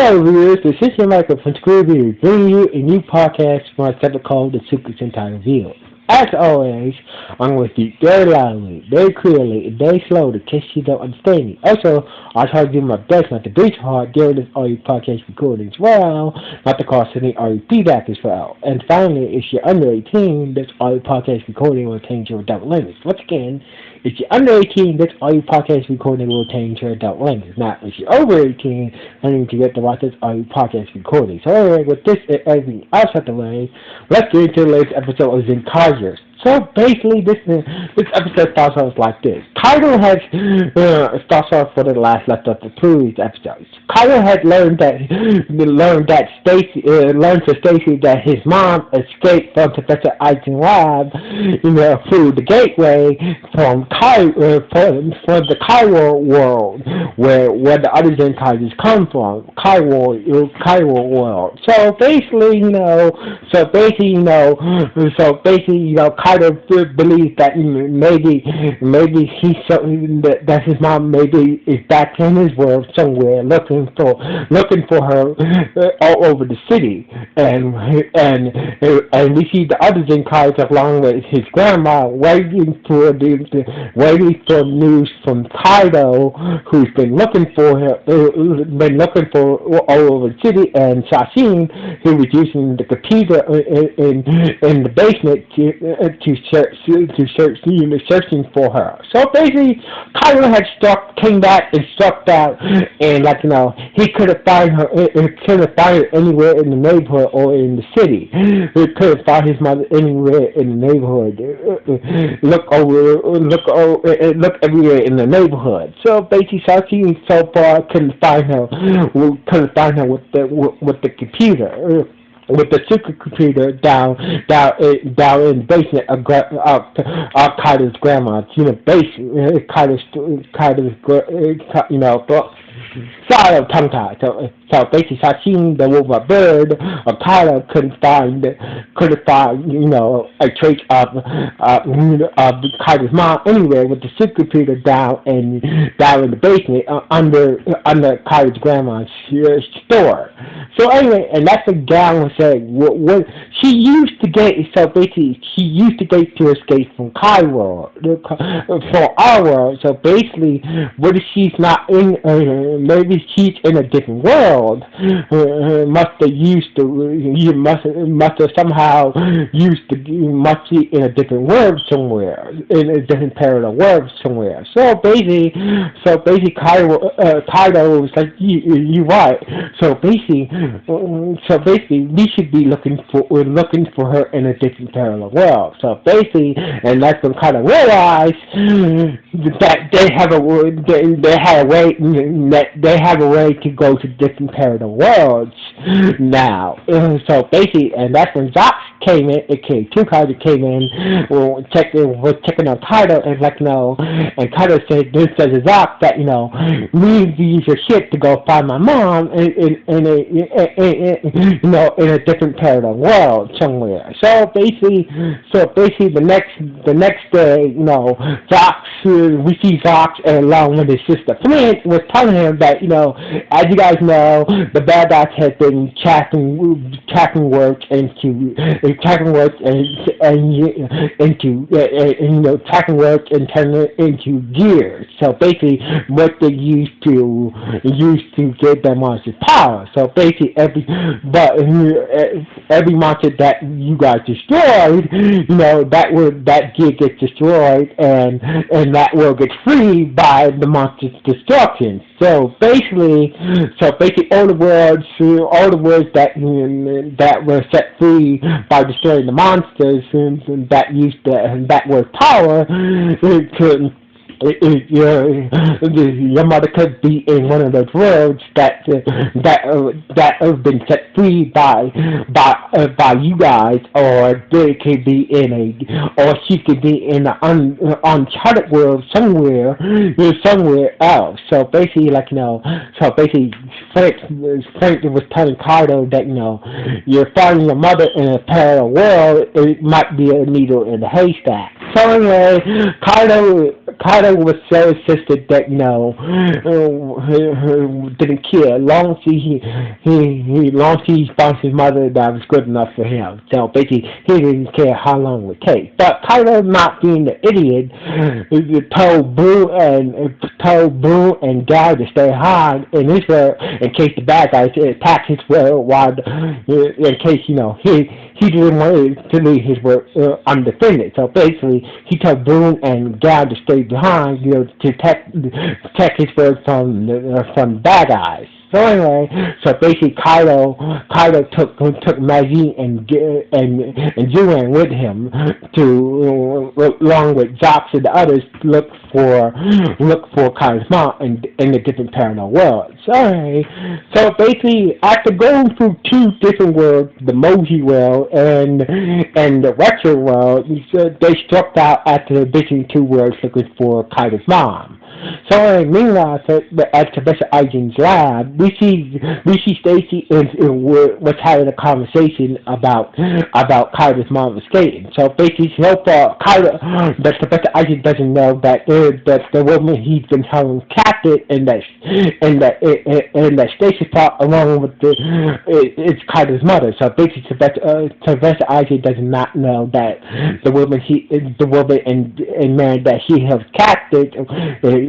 Hello, viewers. This is your Michael from Scooby, bringing you a new podcast from our segment called The Secret Sentai Revealed. As always, I'm with you very loudly, very clearly, and very slowly in case you don't understand me. Also, I'll try to do my best not to breach hard during this audio podcast recording as well, not to cause any audio feedback as well. And finally, if you're under 18, this audio podcast recording will change your adult language. Once again, if you're under 18, this audio podcast recording will change your adult language. Now, if you're over 18, I need to get to watch this audio podcast recording. So anyway, with this and everything else out the way, let's get into the latest episode of Zenkaiger. So basically, this episode starts off like this. Kaido has starts off for the last left of the previous episodes. Kaido had learned that Stacy that his mom escaped from Professor Aizen's lab, through the gateway from the Kaiwo world, where the other Zenkaigers come from, Kaiwo world. So basically, Kaido believes that maybe that his mom maybe is back in his world somewhere, looking for her all over the city, and we see the other Zenkai's along with his grandma waiting for news from Kaido, who's been looking for all over the city, and Sashin, who was using the computer in the basement searching for her. So basically, Kaido had came back and struck out, and he couldn't find her. Couldn't find her anywhere in the neighborhood or in the city. He couldn't find his mother anywhere in the neighborhood. Look everywhere in the neighborhood. So basically, Sashin so far couldn't find her with the computer. With the supercomputer down in the basement of Kaido's grandma's, basement, sorry, I'm tongue-tied. So basically, Sashin, the robot bird, of Kaido couldn't find, a trace of Kaido's mom anywhere with the supercomputer down in the basement under Kaido's grandma's store. So anyway, and that's what Gal was saying. What she used to get, so basically, she used to get to escape from Kai world, from our world. So basically, what if she's not in? Maybe she's in a different world. Must have somehow must be in a different world somewhere, in a different parallel world somewhere. So basically, Kaido was like, you right. So basically, we should be looking for her in a different parallel world. So basically, and that's when Kaido realized that they have a way to go to different parallel worlds now. So basically, and that's when Zox came in. Kikai came in, was checking on Kaido, and Kaido said to Zox that we need to use your ship to go find my mom in a different parallel world somewhere. So basically the next day, we see Zox along with his sister Flint was telling him that as you guys know, the bad guys have been tracking work and turning it into gears. So basically, what they used to give them monsters power. So basically, every monster that you guys destroyed, that gear gets destroyed, and that world gets freed by the monster's destruction. So basically, all the worlds that were set free by destroying the monsters and that used that were power could. Your mother could be in one of those worlds that have been set free by you guys, or they could be or she could be in an uncharted world somewhere else. So basically, Frank was telling Kaido that you're finding your mother in a parallel world. It might be a needle in a haystack. So anyway, Kaido Kaido was so insistent that didn't care. Long as long as he found his mother, that was good enough for him. So basically, he didn't care how long it would take. But Kaido, not being the idiot, told Boo and Gal to stay hard in his world in case the bad guys attack his world. While in case he didn't want to leave his work undefended. So basically, he told Boone and Gal to stay behind, to protect his work from the bad guys. So anyway, so basically, Kaido took Maggie and Juan with him to along with Zox and the others look for Kaido's mom in the different parallel worlds. Alright, so basically, after going through two different worlds, the Moji world and the retro world, they struck out after visiting two worlds looking for Kaido's mom. So meanwhile, at Professor Aizen's lab, we see Stacy was having a conversation about Kaido's mom escaping. So basically, so far, that Professor Aizen doesn't know that the woman he's been held captive and that Stacy's part along with it's Kaido's mother. So basically, Professor Aizen does not know that the woman and man that he held captive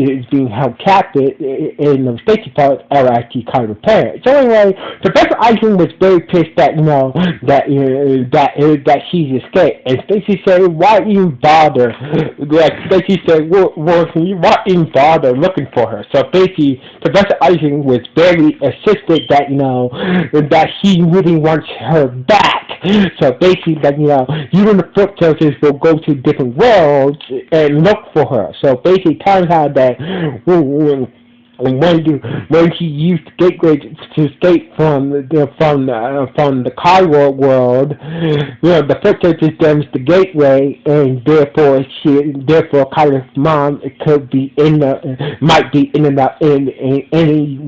is being held captive in the Stacy part are actually Kaido's parents. So anyway, Professor Aizen was very pissed that that she's escaped, and Stacy said, "Why even bother?" Like Stacy said, "Why even bother looking for her?" So basically, Professor Aizen was very insistent that he really wants her back. So basically, that you and the foot soldiers will go to different worlds and look for her. So basically, it turns out that when he used Gateway to escape from the Kaiwa world, the Footsoldiers damaged the Gateway, and therefore Kaido's mom might be in and out in any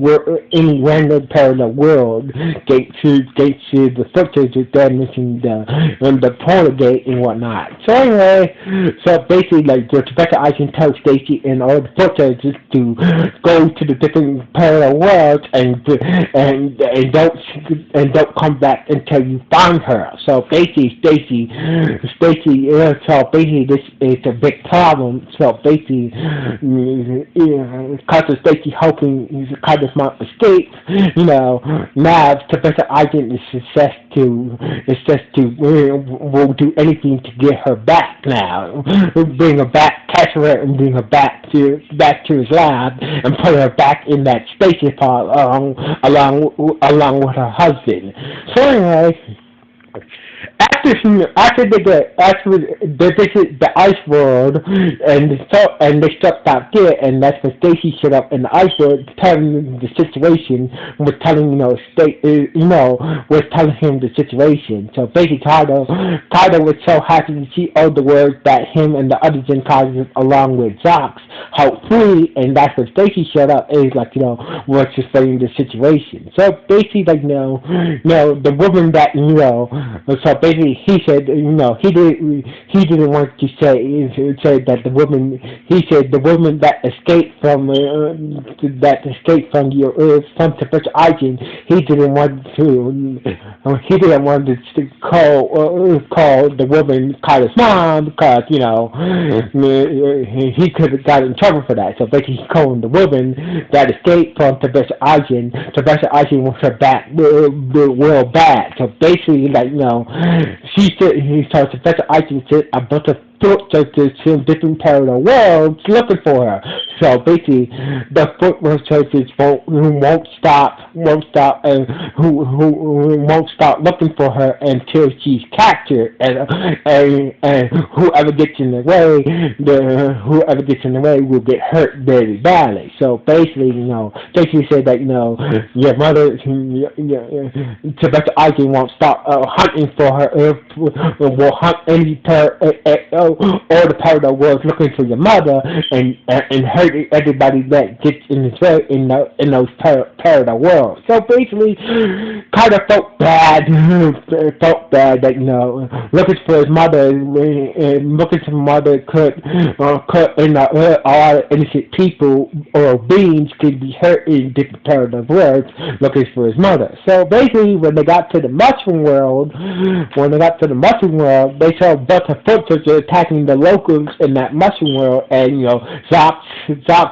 random parallel world. Gate to the Footsoldiers damaging the portal gate and whatnot. So anyway, basically, like the Professor Aizen tells Stacy and all the Footsoldiers to go to the different parallel worlds and don't come back until you find her. So basically, Stacy, this is a big problem. So basically, because of Stacy hoping Kaido's mom escapes, now Professor Aizen will do anything to get her back now, bring her back, catch her and bring her back to his lab and put her back in that station pod along with her husband. So anyway, after they visit the ice world and they stepped out there, and that's when Stacy showed up in the ice world, telling the situation, was telling him the situation. So basically, Kaido was so happy to see all the words that him and the other Zenkaigers along with Zox helped free, and that's when Stacy showed up. And he's like, was explaining the situation. So basically, the woman that so basically, he said, he didn't want to say that the woman. He said the woman that escaped from Professor Aizen. He didn't want to call the woman Kaido's mom because he could have got in trouble for that. So basically, he called the woman that escaped from Professor Aizen. Professor Aizen wants her back real bad. So basically, he started Professor Aizen said a bunch of foot soldiers in different parallel worlds looking for her. So basically, the foot soldiers won't stop looking for her until she's captured, and whoever gets in the way will get hurt very badly. So basically, Stacy said that your mother, Professor Aizen won't stop hunting for her. Will hunt any all the parallel worlds looking for your mother and hurting everybody that gets in his way in those parallel worlds. So basically, kind of felt bad, that looking for his mother, and looking for his mother could all innocent people or beings could be hurt in different parallel worlds looking for his mother. So basically, when they got to the mushroom world, they saw a bunch of footers attacking the locals in that mushroom world, and Zox,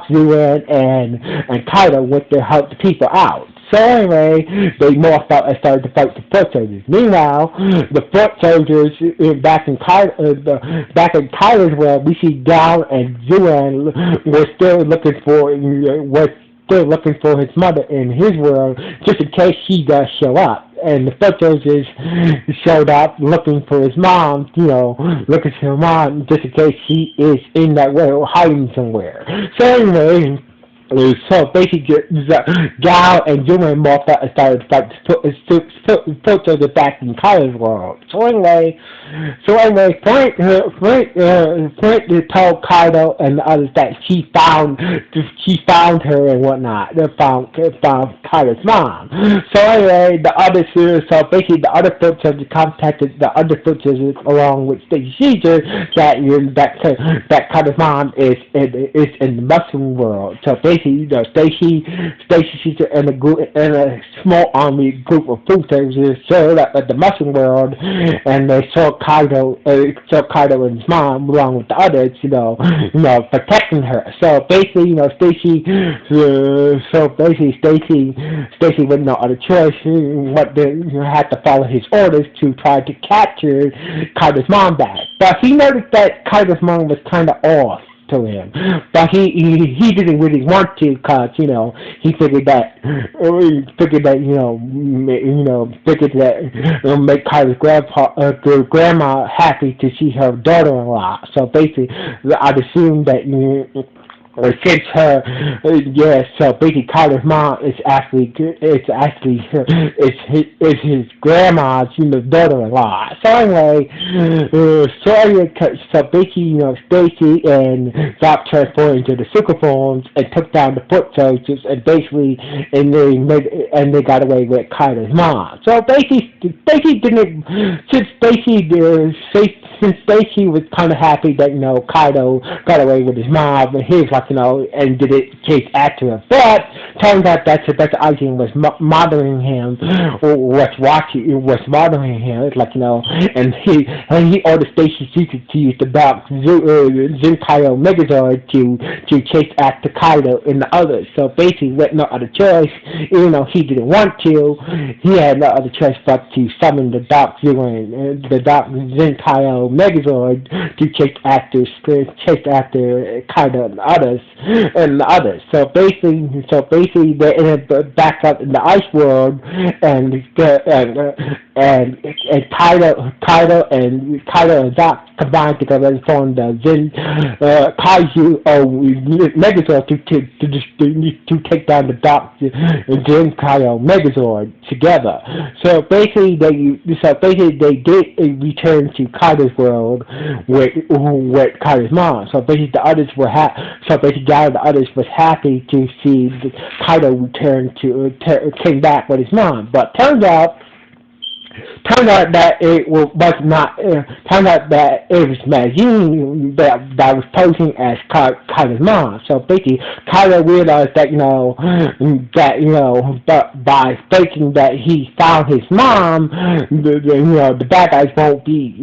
Zuan, and Kaido went to help the people out. So anyway, they morphed out and started to fight the foot soldiers. Meanwhile, the foot soldiers back in Kaido's world, we see Gao and Zuan were still looking for his mother in his world, just in case she does show up. And the foot soldiers showed up looking for his mom, just in case she is in that world hiding somewhere. So anyway, so basically, Gao and Juma morphed out and started to fight the foot soldiers back in Kaido's world. So anyway, Frank told Kaido and the others that she found her and whatnot. They found Kaido's mom. So anyway, the other foot soldiers contacted the other foot soldiers along with Stacy that Kaido's mom is in the mushroom world. So basically, Stacy and a small army group of food soldiers showed up at the mushroom world, and they saw Kaido and his mom along with the others, protecting her. So basically, Stacy with no other choice, had to follow his orders to try to capture Kaido's mom back. But he noticed that Kaido's mom was kind of off to him, but he didn't really want to, cause he figured that it'll make Kaido's grandma happy to see her daughter-in-law. So basically, I'd assume that so basically Kaido's mom is his grandma's daughter-in-law. So anyway, so basically Stacy and Zop transformed into the super forms and took down the foot soldiers, and basically they got away with Kaido's mom. So basically since Stacy was kind of happy that Kaido got away with his mom, and he was like and did it chase after him. But turns out that Aizen was monitoring him, or was monitoring him. It's like and he ordered Stacy to use the dark Zenkaiger Megazord to chase after Kaido and the others. So basically, with no other choice, even though he didn't want to, he had no other choice but to summon the dark Zenkaiger Megazord to chase after Kaido and the others. So basically, they ended up back up in the ice world, and Kaido and Doc combined together and formed the Kaiju Megazord to take down the Doc Zenkaiger Megazord together. So basically, they did return to Kaido's world with Kaido's mom. So basically, the others was happy to see Kaido came back with his mom. But turned out that it was not. Turned out that it was Majin that was posing as Kaido's mom. So basically, Kaido realized that but by faking that he found his mom, the bad guys won't be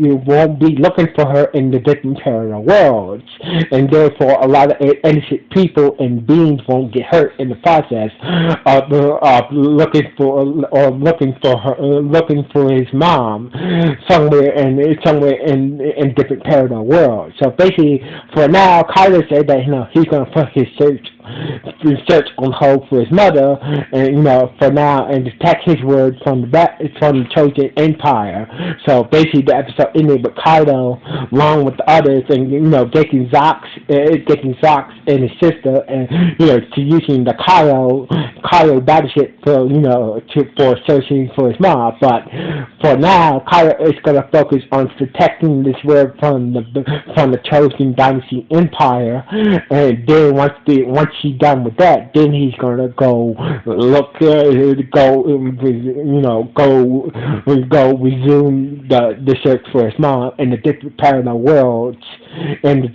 looking for her in the different parallel worlds, and therefore a lot of innocent people and beings won't get hurt in the process of looking for his mom somewhere in different parallel worlds. So basically, for now, Kaido said that he's going to put his search search on hold for his mother, and for now, and detect his word from the Chosen Empire. So basically, the episode ended with Kaido, along with the others, and getting Zox and his sister, and to using the Kaido battleship for searching for his mom. But for now, Kaido is gonna focus on protecting this word from the Chosen Dynasty Empire, and then once he's done with that, then he's gonna go resume the search for his mom in the different parallel worlds, in the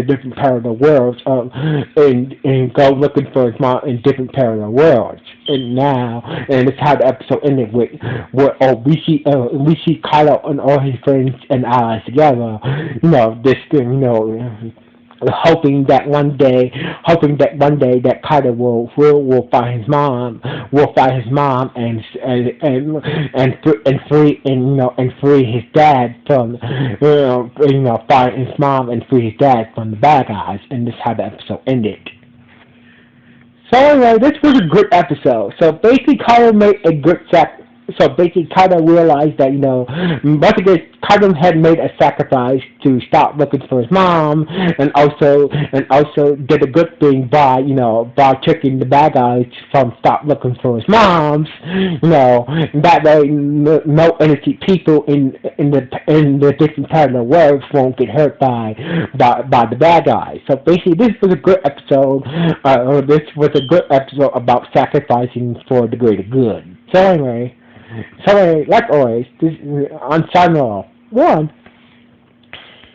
different parallel worlds, and go looking for his mom in different parallel worlds. And it's how the episode ended with we see Kaido and all his friends and allies together. Hoping that one day that Kaido will find his mom, and free his dad from find his mom and free his dad from the bad guys. And this is how the episode ended. So anyway, this was a good episode. So basically, Kaido made a good Kaido realized that once again, Kaido had made a sacrifice to stop looking for his mom, and also did a good thing by tricking the bad guys from stop looking for his moms. That way no innocent people in the different parallel worlds won't get hurt by the bad guys. So basically, this was a good episode. This was a good episode about sacrificing for the greater good. So anyway, like always, I'm signing off. 1.